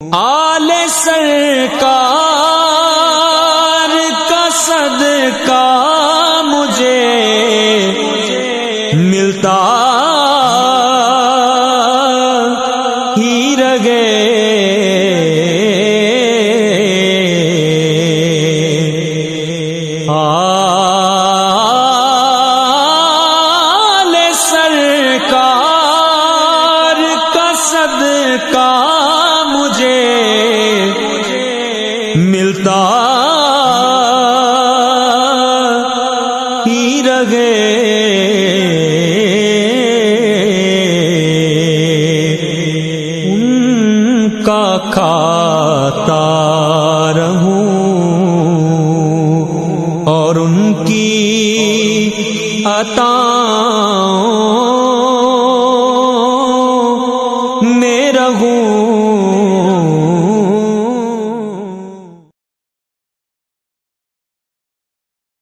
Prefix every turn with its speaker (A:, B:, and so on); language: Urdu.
A: آل سرکار کا صدقہ مجھے ملتا ہی رہے، آل سرکار کا صدقہ مجھے ملتا ہی رہے، ان کا کھاتا رہوں اور ان کی عطا